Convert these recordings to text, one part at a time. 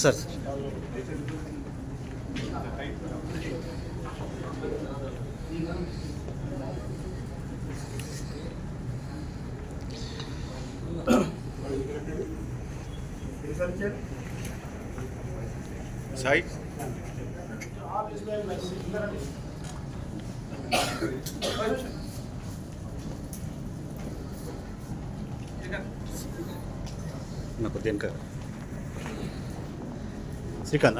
Sir Sai నాకు దేనిక శ్రీకాంత్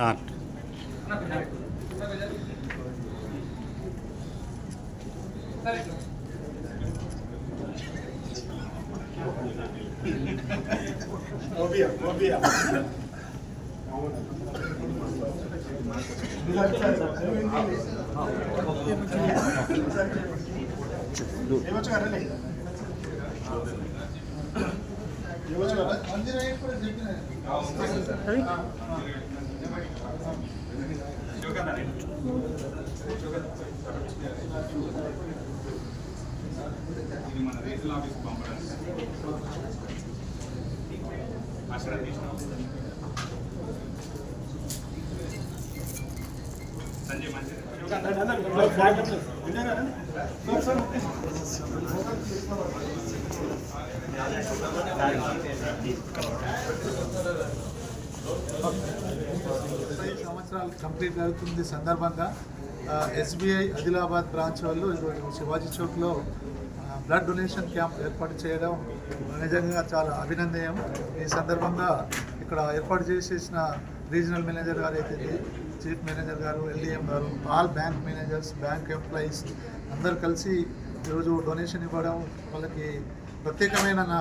ఇది మన రీజనల్ ఆఫీస్ పంపడానికి సంజయ్ మంచి సంవత్సరాలు కంప్లీట్ అవుతుంది సందర్భంగా ఎస్బీఐ ఆదిలాబాద్ బ్రాంచ్ వాళ్ళు ఈరోజు శివాజీ చౌక్లో బ్లడ్ డొనేషన్ క్యాంప్ ఏర్పాటు చేయడం నిజంగా చాలా అభినందనీయం. ఈ సందర్భంగా ఇక్కడ ఏర్పాటు చేసేసిన రీజనల్ మేనేజర్ గారు అయితే చీఫ్ మేనేజర్ గారు, ఎల్డీఎం గారు, all bank managers, bank employees అందరు కలిసి ఈరోజు డొనేషన్ ఇవ్వడం వాళ్ళకి ప్రత్యేకమైన నా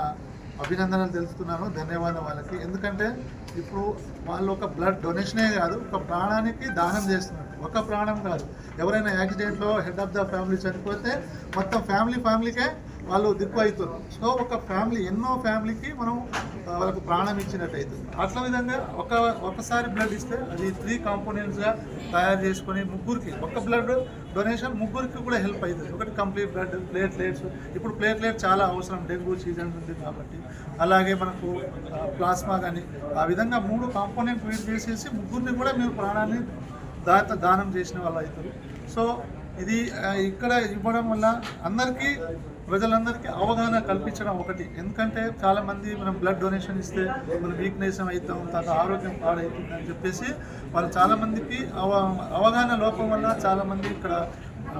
అభినందనలు తెలుపుతున్నాను. ధన్యవాదం వాళ్ళకి. ఎందుకంటే ఇప్పుడు వాళ్ళు ఒక బ్లడ్ డొనేషనే కాదు, ఒక ప్రాణానికి దానం చేస్తున్నారు. ఒక ప్రాణం కాదు, ఎవరైనా యాక్సిడెంట్లో హెడ్ ఆఫ్ ద ఫ్యామిలీ చనిపోతే మొత్తం ఫ్యామిలీకే వాళ్ళు దిక్కు అవుతున్నారు. సో ఒక ఫ్యామిలీ, ఎన్నో ఫ్యామిలీకి మనం వాళ్ళకు ప్రాణం ఇచ్చినట్టు అవుతుంది. అట్లా విధంగా ఒకసారి బ్లడ్ ఇస్తే అది 3 కాంపోనెంట్స్గా తయారు చేసుకొని ముగ్గురికి, ఒక బ్లడ్ డొనేషన్ ముగ్గురికి కూడా హెల్ప్ అవుతుంది. ఒకటి కంప్లీట్ బ్లడ్, ప్లేట్లెట్స్. ఇప్పుడు ప్లేట్లెట్ చాలా అవసరం, డెంగ్యూ సీజన్ ఉంది కాబట్టి. అలాగే మనకు ప్లాస్మా కానీ, ఆ విధంగా 3 కాంపోనెంట్ యూజ్ చేసేసి ముగ్గురిని కూడా మీరు ప్రాణాన్ని దానం చేసిన వాళ్ళు అవుతారు. సో ఇది ఇక్కడ ఇవ్వడం వల్ల అందరికీ, ప్రజలందరికీ అవగాహన కల్పించడం ఒకటి. ఎందుకంటే చాలామంది మనం బ్లడ్ డొనేషన్ ఇస్తే మనం వీక్నెస్ అవుతాం, తర్వాత ఆరోగ్యం పాడవుతుంది అని చెప్పేసి వాళ్ళు చాలామందికి అవగాహన లోపం వల్ల చాలామంది ఇక్కడ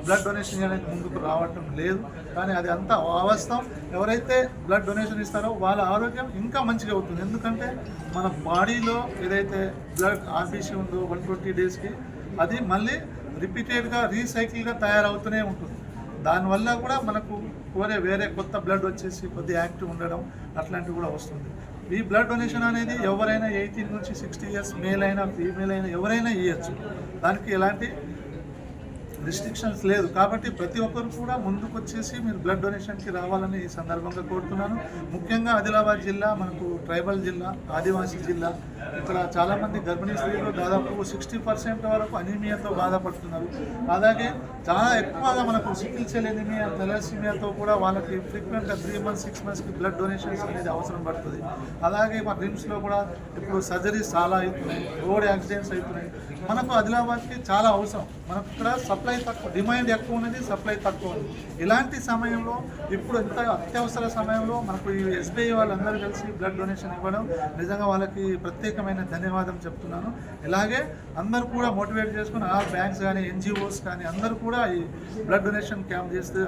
బ్లడ్ డొనేషన్ అనేది ముందుకు రావటం లేదు. కానీ అది అంతా అవాస్తవం. ఎవరైతే బ్లడ్ డొనేషన్ ఇస్తారో వాళ్ళ ఆరోగ్యం ఇంకా మంచిగా అవుతుంది. ఎందుకంటే మన బాడీలో ఏదైతే బ్లడ్ ఆర్బీసీ ఉందో 120 డేస్కి అది మళ్ళీ రిపీటెడ్గా రీసైకిల్గా తయారవుతూనే ఉంటుంది. దానివల్ల కూడా మనకు వేరే కొత్త బ్లడ్ వచ్చేసి కొద్దిగా యాక్టివ్ ఉండడం అట్లాంటివి కూడా వస్తుంది. ఈ బ్లడ్ డొనేషన్ అనేది ఎవరైనా 18 నుంచి 60 ఇయర్స్, మేల్ అయినా ఫీమేల్ అయినా ఎవరైనా ఇవ్వచ్చు. దానికి ఎలాంటి రిస్ట్రిక్షన్స్ లేదు. కాబట్టి ప్రతి ఒక్కరు కూడా ముందుకు వచ్చేసి మీరు బ్లడ్ డొనేషన్కి రావాలని ఈ సందర్భంగా కోరుతున్నాను. ముఖ్యంగా ఆదిలాబాద్ జిల్లా మనకు ట్రైబల్ జిల్లా, ఆదివాసీ జిల్లా. ఇక్కడ చాలామంది గర్భిణీ స్త్రీలు దాదాపు 60% వరకు అనీమియాతో బాధపడుతున్నారు. అలాగే చాలా ఎక్కువగా మనకు సికిల్ సెల్ ఎనీమియా, థెలసీమియాతో కూడా వాళ్ళకి ఫ్రీక్వెంట్గా 3 months 6 monthsకి బ్లడ్ డొనేషన్స్ అనేది అవసరం పడుతుంది. అలాగే మన రిమ్స్లో కూడా ఇప్పుడు సర్జరీస్ చాలా అవుతున్నాయి, రోడ్ యాక్సిడెంట్స్ అవుతున్నాయి. మనకు ఆదిలాబాద్కి చాలా అవసరం. మనకు ఇక్కడ సప్లై తక్కువ, డిమాండ్ ఎక్కువ ఉన్నది, సప్లై తక్కువ ఉంది. ఇలాంటి సమయంలో, ఇప్పుడు ఇంత అత్యవసర సమయంలో మనకు ఈ ఎస్బీఐ వాళ్ళందరూ కలిసి బ్లడ్ డొనేషన్ ఇవ్వడం నిజంగా వాళ్ళకి ప్రత్యేకమైన ధన్యవాదం చెప్తున్నాను. ఇలాగే అందరూ కూడా మోటివేట్ చేసుకుని ఆ బ్యాంక్స్ కానీ, ఎన్జిఓస్ కానీ అందరూ కూడా ఈ బ్లడ్ డొనేషన్ క్యాంప్ చేస్తే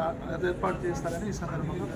ఏర్పాటు చేస్తారని ఈ సందర్భంగా